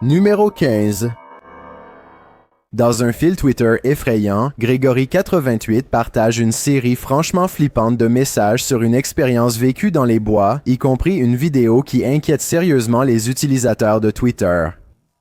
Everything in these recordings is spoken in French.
Numéro 15. Dans un fil Twitter effrayant, Grégory88 partage une série franchement flippante de messages sur une expérience vécue dans les bois, y compris une vidéo qui inquiète sérieusement les utilisateurs de Twitter.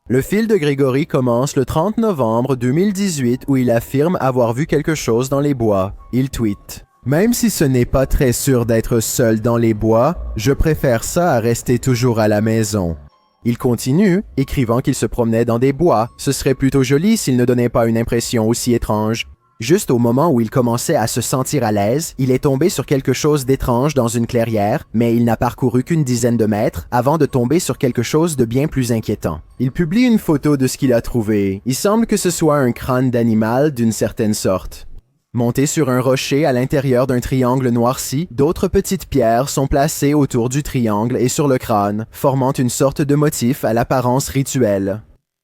Le fil de Grégory commence le 30 novembre 2018 où il affirme avoir vu quelque chose dans les bois. Il tweet « Même si ce n'est pas très sûr d'être seul dans les bois, je préfère ça à rester toujours à la maison. » Il continue, écrivant qu'il se promenait dans des bois. Ce serait plutôt joli s'il ne donnait pas une impression aussi étrange. Juste au moment où il commençait à se sentir à l'aise, il est tombé sur quelque chose d'étrange dans une clairière, mais il n'a parcouru qu'une dizaine de mètres avant de tomber sur quelque chose de bien plus inquiétant. Il publie une photo de ce qu'il a trouvé. Il semble que ce soit un crâne d'animal d'une certaine sorte. Monté sur un rocher à l'intérieur d'un triangle noirci, d'autres petites pierres sont placées autour du triangle et sur le crâne, formant une sorte de motif à l'apparence rituelle.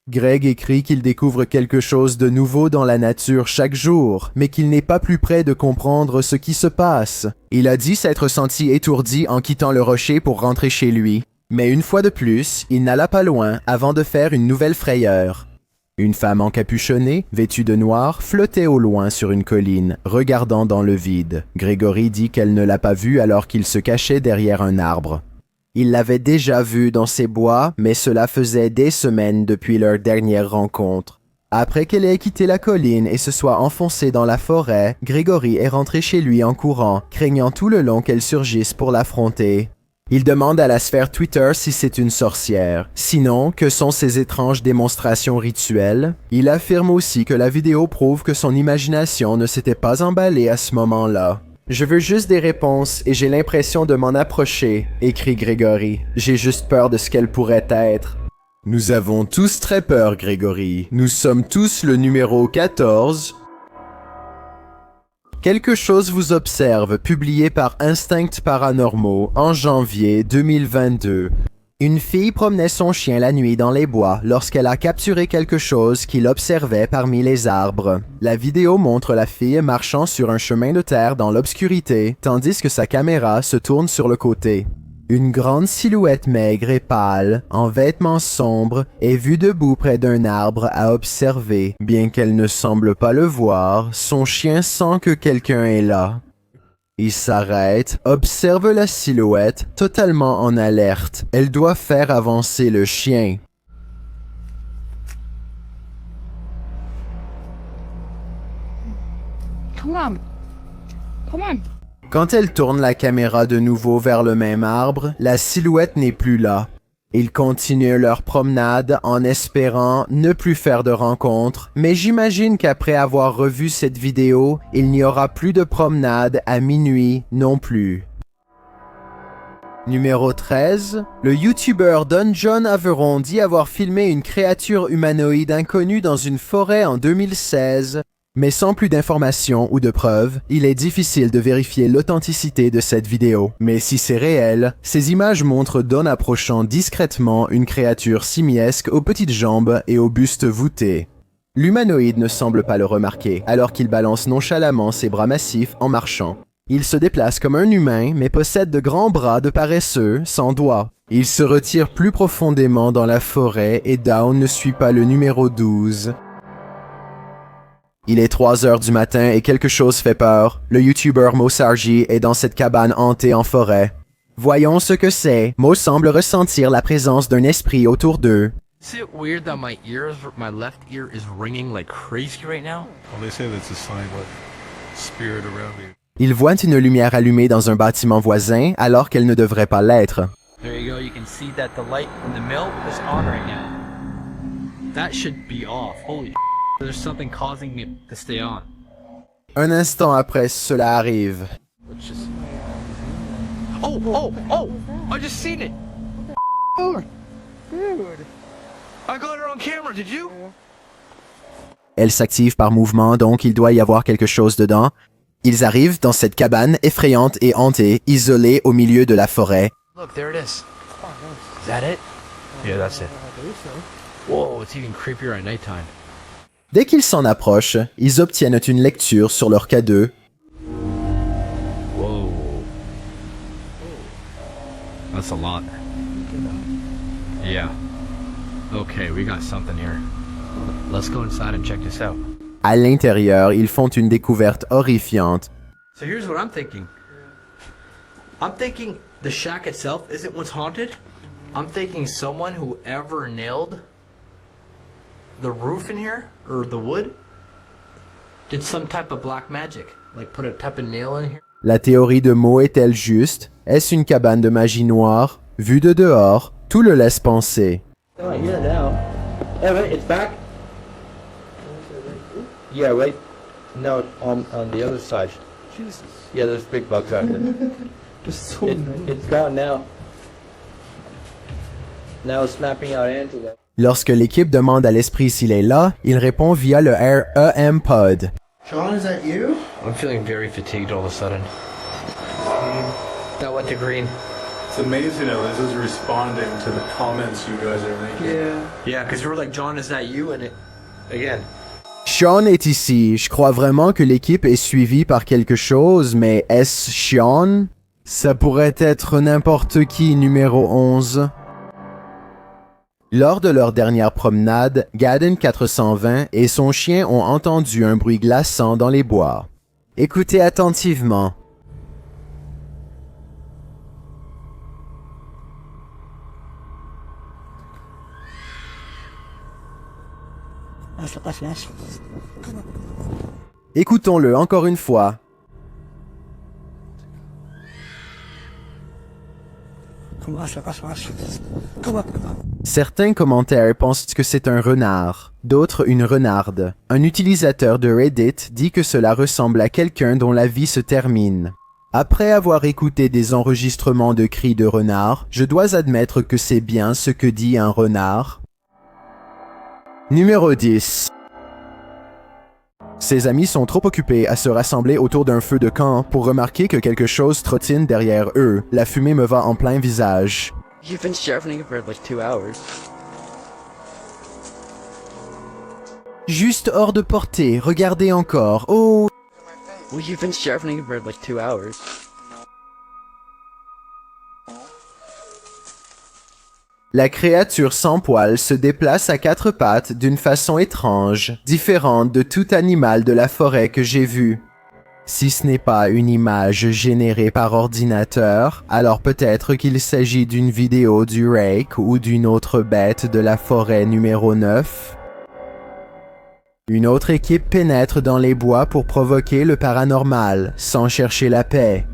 Greg écrit qu'il découvre quelque chose de nouveau dans la nature chaque jour, mais qu'il n'est pas plus près de comprendre ce qui se passe. Il a dit s'être senti étourdi en quittant le rocher pour rentrer chez lui. Mais une fois de plus, il n'alla pas loin avant de faire une nouvelle frayeur. Une femme encapuchonnée, vêtue de noir, flottait au loin sur une colline, regardant dans le vide. Grégory dit qu'elle ne l'a pas vue alors qu'il se cachait derrière un arbre. Il l'avait déjà vue dans ces bois, mais cela faisait des semaines depuis leur dernière rencontre. Après qu'elle ait quitté la colline et se soit enfoncée dans la forêt, Grégory est rentré chez lui en courant, craignant tout le long qu'elle surgisse pour l'affronter. Il demande à la sphère Twitter si c'est une sorcière. Sinon, que sont ces étranges démonstrations rituelles? Il affirme aussi que la vidéo prouve que son imagination ne s'était pas emballée à ce moment-là. « Je veux juste des réponses et j'ai l'impression de m'en approcher », écrit Grégory. « J'ai juste peur de ce qu'elle pourrait être. » Nous avons tous très peur, Grégory. Nous sommes tous le numéro 14. Quelque chose vous observe, publié par Instinct Paranormaux en janvier 2022. Une fille promenait son chien la nuit dans les bois lorsqu'elle a capturé quelque chose qui l'observait parmi les arbres. La vidéo montre la fille marchant sur un chemin de terre dans l'obscurité, tandis que sa caméra se tourne sur le côté. Une grande silhouette maigre et pâle, en vêtements sombres, est vue debout près d'un arbre à observer. Bien qu'elle ne semble pas le voir, son chien sent que quelqu'un est là. Il s'arrête, observe la silhouette, totalement en alerte. Elle doit faire avancer le chien. Come on. Come on. Quand elle tourne la caméra de nouveau vers le même arbre, la silhouette n'est plus là. Ils continuent leur promenade en espérant ne plus faire de rencontres, mais j'imagine qu'après avoir revu cette vidéo, il n'y aura plus de promenade à minuit non plus. Numéro 13. Le YouTuber Don John Averon dit avoir filmé une créature humanoïde inconnue dans une forêt en 2016. Mais sans plus d'informations ou de preuves, il est difficile de vérifier l'authenticité de cette vidéo. Mais si c'est réel, ces images montrent Don approchant discrètement une créature simiesque aux petites jambes et au buste voûté. L'humanoïde ne semble pas le remarquer, alors qu'il balance nonchalamment ses bras massifs en marchant. Il se déplace comme un humain, mais possède de grands bras de paresseux, sans doigts. Il se retire plus profondément dans la forêt et Down ne suit pas le numéro 12. Il est 3 heures du matin et quelque chose fait peur. Le YouTuber Mo Sargi est dans cette cabane hantée en forêt. Voyons ce que c'est. Mo semble ressentir la présence d'un esprit autour d'eux. Is it weird that my left ear is ringing like crazy right now? Well, they say that's a sign of spirit around you. Il voit une lumière allumée dans un bâtiment voisin alors qu'elle ne devrait pas l'être. There you go, you can see that the light in the mill is on right now. That should be off. Holy shit. There's something causing me to stay on. Un instant après, cela arrive. Let's just... Oh! I just seen it! Dude. I got her on camera, did you? Elle s'active par mouvement, donc il doit y avoir quelque chose dedans. Ils arrivent dans cette cabane effrayante et hantée, isolée au milieu de la forêt. Look, there it is. Is that it? Yeah, that's it. Whoa, it's even creepier at nighttime. Dès qu'ils s'en approchent, ils obtiennent une lecture sur leur K2. Whoa. That's a lot. Yeah. Okay, we got something here. Let's go inside and check this out. À l'intérieur, ils font une découverte horrifiante. So here's what I'm thinking. I'm thinking the shack itself isn't what's haunted. I'm thinking someone who ever nailed the roof in here, or the wood, did some type of black magic. Like put a type of nail in here. La théorie de Mo est-elle juste? Est-ce une cabane de magie noire? Vue de dehors, tout le laisse penser. Oh, yeah, now. Oh, wait, it's back? Yeah, right. No, on the other side. Jesus. Yeah, there's big bugs out there. It's gone now. Now it's snapping out into that. Lorsque l'équipe demande à l'esprit s'il est là, il répond via le REM pod. Sean, is that you? I'm feeling very fatigued all of a sudden. That went to green. It's amazing how this is responding to the comments you guys are making. Yeah, because we were like, John, is that you? And it, again. Sean est ici. Je crois vraiment que l'équipe est suivie par quelque chose, mais est-ce Sean? Ça pourrait être n'importe qui, numéro 11. Lors de leur dernière promenade, Gaden 420 et son chien ont entendu un bruit glaçant dans les bois. Écoutez attentivement. Écoutons-le encore une fois. Certains commentaires pensent que c'est un renard, d'autres une renarde. Un utilisateur de Reddit dit que cela ressemble à quelqu'un dont la vie se termine. Après avoir écouté des enregistrements de cris de renard, je dois admettre que c'est bien ce que dit un renard. Numéro 10. Ses amis sont trop occupés à se rassembler autour d'un feu de camp pour remarquer que quelque chose trottine derrière eux. La fumée me va en plein visage. You've been sharpening it for like 2 hours. Juste hors de portée, regardez encore. Oh! Well, you've been sharpening it for like 2 hours. La créature sans poils se déplace à 4 pattes d'une façon étrange, différente de tout animal de la forêt que j'ai vu. Si ce n'est pas une image générée par ordinateur, alors peut-être qu'il s'agit d'une vidéo du Rake ou d'une autre bête de la forêt numéro 9. Une autre équipe pénètre dans les bois pour provoquer le paranormal, sans chercher la paix.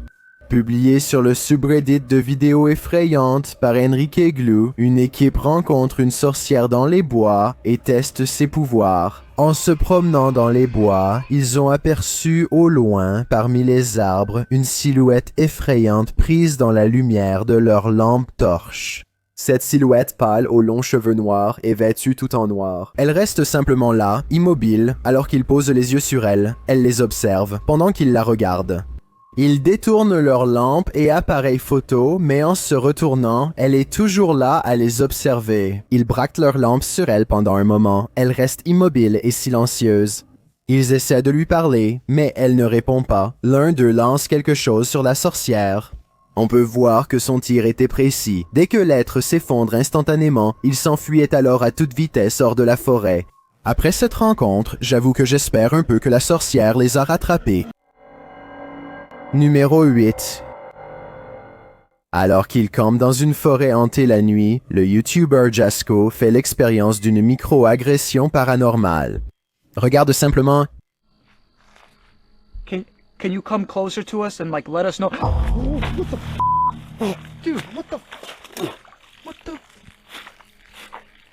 Publié sur le subreddit de vidéos effrayantes par Enrique Glue, une équipe rencontre une sorcière dans les bois et teste ses pouvoirs. En se promenant dans les bois, ils ont aperçu au loin, parmi les arbres, une silhouette effrayante prise dans la lumière de leur lampe torche. Cette silhouette pâle aux longs cheveux noirs est vêtue tout en noir. Elle reste simplement là, immobile, alors qu'ils posent les yeux sur elle. Elle les observe, pendant qu'ils la regardent. Ils détournent leur lampe et appareil photo, mais en se retournant, elle est toujours là à les observer. Ils braquent leur lampe sur elle pendant un moment. Elle reste immobile et silencieuse. Ils essaient de lui parler, mais elle ne répond pas. L'un d'eux lance quelque chose sur la sorcière. On peut voir que son tir était précis. Dès que l'être s'effondre instantanément, il s'enfuyait alors à toute vitesse hors de la forêt. Après cette rencontre, j'avoue que j'espère un peu que la sorcière les a rattrapés. Numéro 8. Alors qu'il campe dans une forêt hantée la nuit, le YouTuber Jasko fait l'expérience d'une micro-agression paranormale. Regarde simplement. Can you come closer to us and like let us know? What the f? Dude, what the f? What the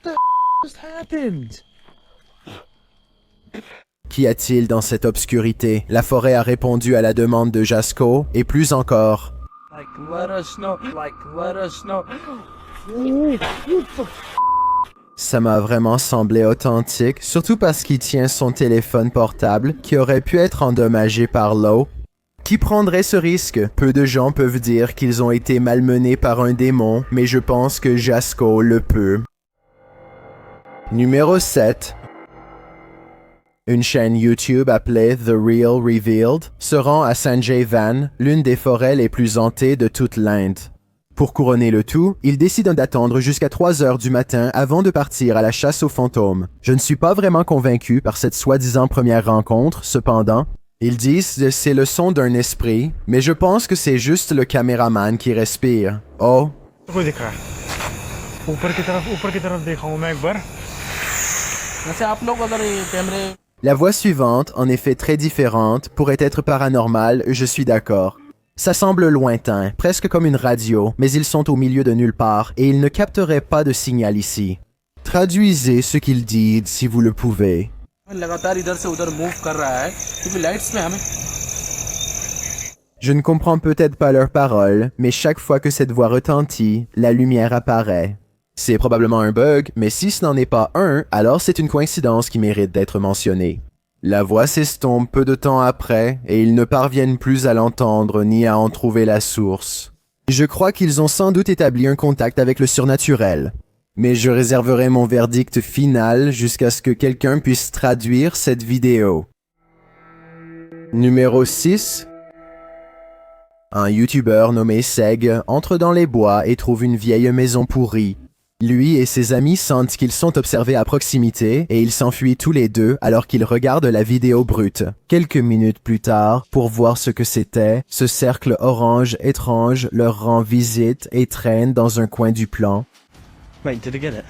f just happened? Qu'y a-t-il dans cette obscurité? La forêt a répondu à la demande de Jasko, et plus encore. Like let us know. Like let us know. Ça m'a vraiment semblé authentique, surtout parce qu'il tient son téléphone portable qui aurait pu être endommagé par l'eau. Qui prendrait ce risque? Peu de gens peuvent dire qu'ils ont été malmenés par un démon, mais je pense que Jasko le peut. Numéro 7. Une chaîne YouTube appelée The Real Revealed se rend à Sanjay Van, l'une des forêts les plus hantées de toute l'Inde. Pour couronner le tout, il décide d'attendre jusqu'à 3 heures du matin avant de partir à la chasse aux fantômes. Je ne suis pas vraiment convaincu par cette soi-disant première rencontre, cependant. Ils disent que c'est le son d'un esprit, mais je pense que c'est juste le caméraman qui respire. Oh. La voix suivante, en effet très différente, pourrait être paranormale, je suis d'accord. Ça semble lointain, presque comme une radio, mais ils sont au milieu de nulle part et ils ne capteraient pas de signal ici. Traduisez ce qu'ils disent si vous le pouvez. Je ne comprends peut-être pas leurs paroles, mais chaque fois que cette voix retentit, la lumière apparaît. C'est probablement un bug, mais si ce n'en est pas un, alors c'est une coïncidence qui mérite d'être mentionnée. La voix s'estompe peu de temps après, et ils ne parviennent plus à l'entendre ni à en trouver la source. Je crois qu'ils ont sans doute établi un contact avec le surnaturel. Mais je réserverai mon verdict final jusqu'à ce que quelqu'un puisse traduire cette vidéo. Numéro 6. Un YouTuber nommé Seg entre dans les bois et trouve une vieille maison pourrie. Lui et ses amis sentent qu'ils sont observés à proximité et ils s'enfuient tous les deux alors qu'ils regardent la vidéo brute. Quelques minutes plus tard, pour voir ce que c'était, ce cercle orange étrange leur rend visite et traîne dans un coin du plan. Wait, did I get it?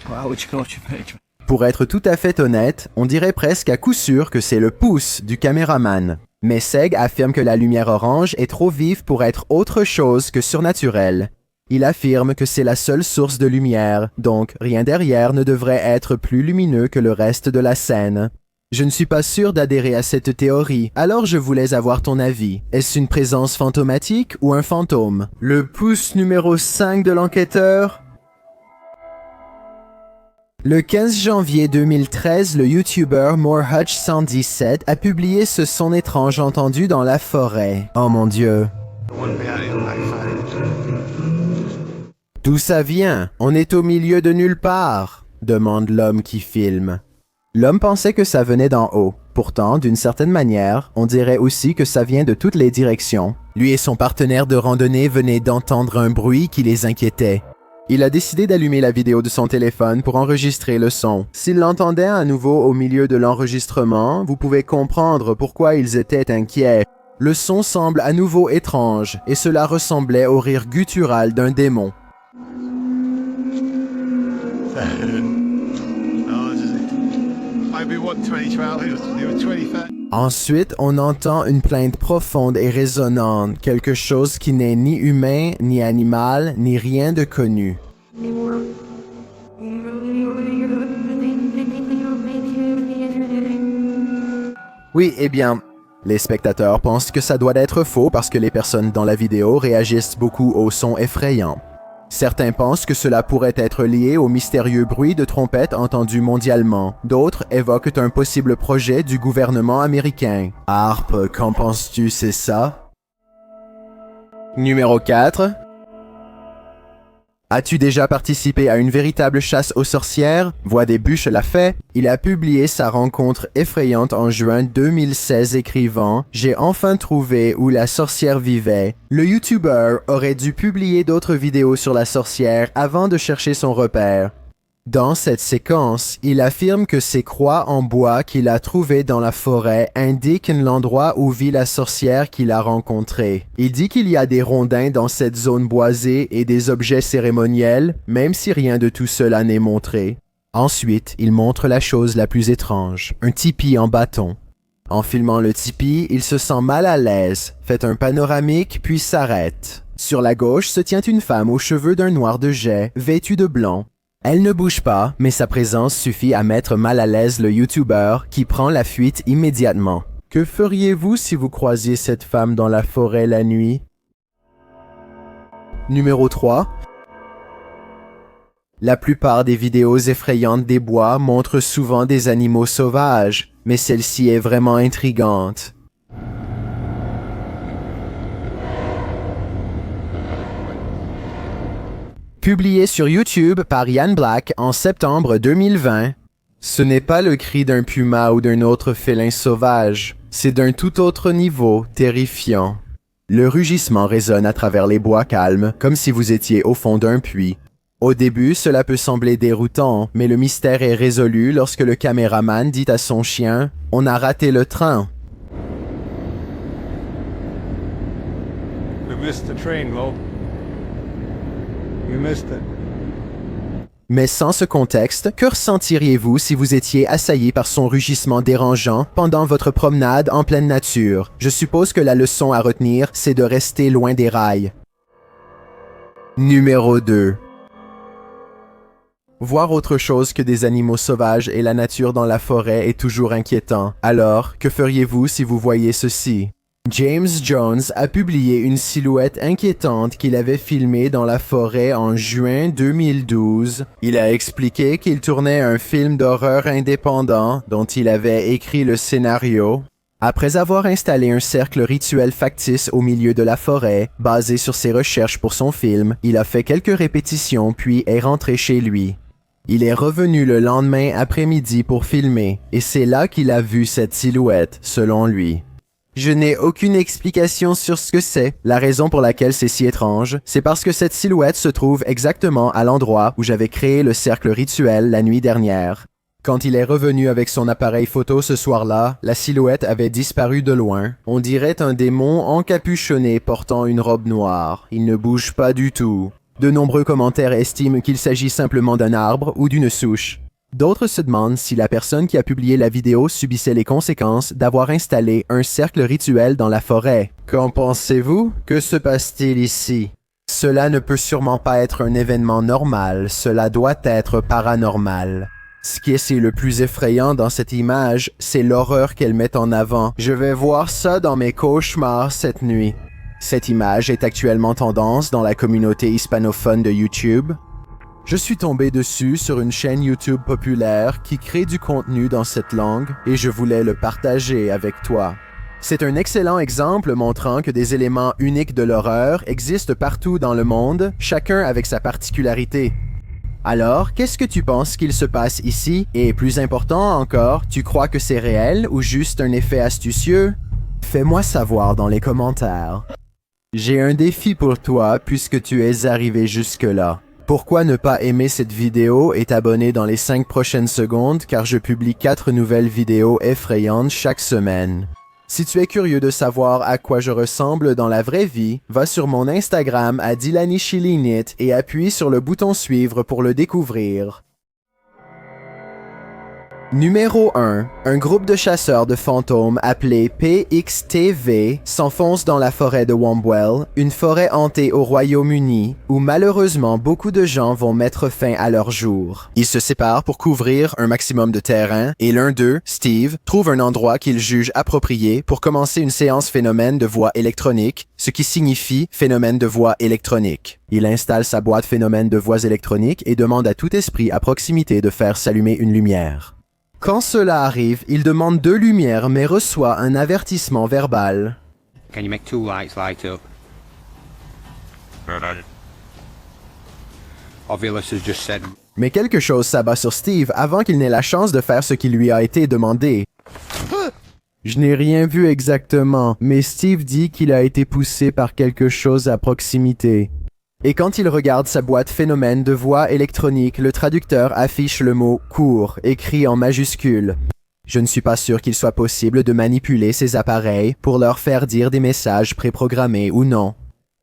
Wow, which page? Pour être tout à fait honnête, on dirait presque à coup sûr que c'est le pouce du caméraman. Mais Seg affirme que la lumière orange est trop vive pour être autre chose que surnaturelle. Il affirme que c'est la seule source de lumière, donc rien derrière ne devrait être plus lumineux que le reste de la scène. Je ne suis pas sûr d'adhérer à cette théorie, alors je voulais avoir ton avis. Est-ce une présence fantomatique ou un fantôme? Le pouce numéro 5 de l'enquêteur? Le 15 janvier 2013, le YouTuber MoreHutch117 a publié ce son étrange entendu dans la forêt. Oh mon Dieu. D'où ça vient? On est au milieu de nulle part, demande l'homme qui filme. L'homme pensait que ça venait d'en haut. Pourtant, d'une certaine manière, on dirait aussi que ça vient de toutes les directions. Lui et son partenaire de randonnée venaient d'entendre un bruit qui les inquiétait. Il a décidé d'allumer la vidéo de son téléphone pour enregistrer le son. S'il l'entendait à nouveau au milieu de l'enregistrement, vous pouvez comprendre pourquoi ils étaient inquiets. Le son semble à nouveau étrange, et cela ressemblait au rire guttural d'un démon. Ensuite, on entend une plainte profonde et résonnante, quelque chose qui n'est ni humain, ni animal, ni rien de connu. Oui, eh bien, les spectateurs pensent que ça doit être faux parce que les personnes dans la vidéo réagissent beaucoup au son effrayant. Certains pensent que cela pourrait être lié au mystérieux bruit de trompette entendu mondialement. D'autres évoquent un possible projet du gouvernement américain. Harp, qu'en penses-tu, c'est ça? Numéro 4. As-tu déjà participé à une véritable chasse aux sorcières? Voix des Bûches l'a fait. Il a publié sa rencontre effrayante en juin 2016 écrivant « J'ai enfin trouvé où la sorcière vivait ». Le YouTuber aurait dû publier d'autres vidéos sur la sorcière avant de chercher son repère. Dans cette séquence, il affirme que ces croix en bois qu'il a trouvées dans la forêt indiquent l'endroit où vit la sorcière qu'il a rencontrée. Il dit qu'il y a des rondins dans cette zone boisée et des objets cérémoniels, même si rien de tout cela n'est montré. Ensuite, il montre la chose la plus étrange, un tipi en bâton. En filmant le tipi, il se sent mal à l'aise, fait un panoramique puis s'arrête. Sur la gauche se tient une femme aux cheveux d'un noir de jais, vêtue de blanc. Elle ne bouge pas, mais sa présence suffit à mettre mal à l'aise le YouTuber qui prend la fuite immédiatement. Que feriez-vous si vous croisiez cette femme dans la forêt la nuit? Numéro 3. La plupart des vidéos effrayantes des bois montrent souvent des animaux sauvages, mais celle-ci est vraiment intrigante. Publié sur YouTube par Yann Black en septembre 2020. Ce n'est pas le cri d'un puma ou d'un autre félin sauvage, c'est d'un tout autre niveau, terrifiant. Le rugissement résonne à travers les bois calmes, comme si vous étiez au fond d'un puits. Au début, cela peut sembler déroutant, mais le mystère est résolu lorsque le caméraman dit à son chien « On a raté le train ». We missed the train, Lo. We missed it. Mais sans ce contexte, que ressentiriez-vous si vous étiez assailli par son rugissement dérangeant pendant votre promenade en pleine nature? Je suppose que la leçon à retenir, c'est de rester loin des rails. Numéro 2. Voir autre chose que des animaux sauvages et la nature dans la forêt est toujours inquiétant. Alors, que feriez-vous si vous voyez ceci? James Jones a publié une silhouette inquiétante qu'il avait filmée dans la forêt en juin 2012. Il a expliqué qu'il tournait un film d'horreur indépendant dont il avait écrit le scénario. Après avoir installé un cercle rituel factice au milieu de la forêt, basé sur ses recherches pour son film, il a fait quelques répétitions puis est rentré chez lui. Il est revenu le lendemain après-midi pour filmer, et c'est là qu'il a vu cette silhouette, selon lui. Je n'ai aucune explication sur ce que c'est. La raison pour laquelle c'est si étrange, c'est parce que cette silhouette se trouve exactement à l'endroit où j'avais créé le cercle rituel la nuit dernière. Quand il est revenu avec son appareil photo ce soir-là, la silhouette avait disparu de loin. On dirait un démon encapuchonné portant une robe noire. Il ne bouge pas du tout. De nombreux commentaires estiment qu'il s'agit simplement d'un arbre ou d'une souche. D'autres se demandent si la personne qui a publié la vidéo subissait les conséquences d'avoir installé un cercle rituel dans la forêt. Qu'en pensez-vous? Que se passe-t-il ici? Cela ne peut sûrement pas être un événement normal, cela doit être paranormal. Ce qui est le plus effrayant dans cette image, c'est l'horreur qu'elle met en avant. Je vais voir ça dans mes cauchemars cette nuit. Cette image est actuellement tendance dans la communauté hispanophone de YouTube. Je suis tombé dessus sur une chaîne YouTube populaire qui crée du contenu dans cette langue et je voulais le partager avec toi. C'est un excellent exemple montrant que des éléments uniques de l'horreur existent partout dans le monde, chacun avec sa particularité. Alors, qu'est-ce que tu penses qu'il se passe ici? Et plus important encore, tu crois que c'est réel ou juste un effet astucieux? Fais-moi savoir dans les commentaires. J'ai un défi pour toi puisque tu es arrivé jusque-là. Pourquoi ne pas aimer cette vidéo et t'abonner dans les 5 prochaines secondes car je publie 4 nouvelles vidéos effrayantes chaque semaine. Si tu es curieux de savoir à quoi je ressemble dans la vraie vie, va sur mon Instagram à DilaniShilinit et appuie sur le bouton suivre pour le découvrir. Numéro 1. Un groupe de chasseurs de fantômes appelé PXTV s'enfonce dans la forêt de Wombwell, une forêt hantée au Royaume-Uni, où malheureusement beaucoup de gens vont mettre fin à leur jour. Ils se séparent pour couvrir un maximum de terrain, et l'un d'eux, Steve, trouve un endroit qu'il juge approprié pour commencer une séance phénomène de voix électronique, ce qui signifie phénomène de voix électronique. Il installe sa boîte phénomène de voix électronique et demande à tout esprit à proximité de faire s'allumer une lumière. Quand cela arrive, il demande 2 lumières mais reçoit un avertissement verbal. Can you make 2 lights light up? Ovilus has just said. Mais quelque chose s'abat sur Steve avant qu'il n'ait la chance de faire ce qui lui a été demandé. Je n'ai rien vu exactement, mais Steve dit qu'il a été poussé par quelque chose à proximité. Et quand il regarde sa boîte phénomène de voix électronique, le traducteur affiche le mot « court » écrit en majuscule. Je ne suis pas sûr qu'il soit possible de manipuler ces appareils pour leur faire dire des messages préprogrammés ou non.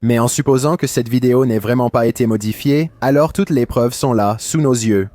Mais en supposant que cette vidéo n'ait vraiment pas été modifiée, alors toutes les preuves sont là, sous nos yeux.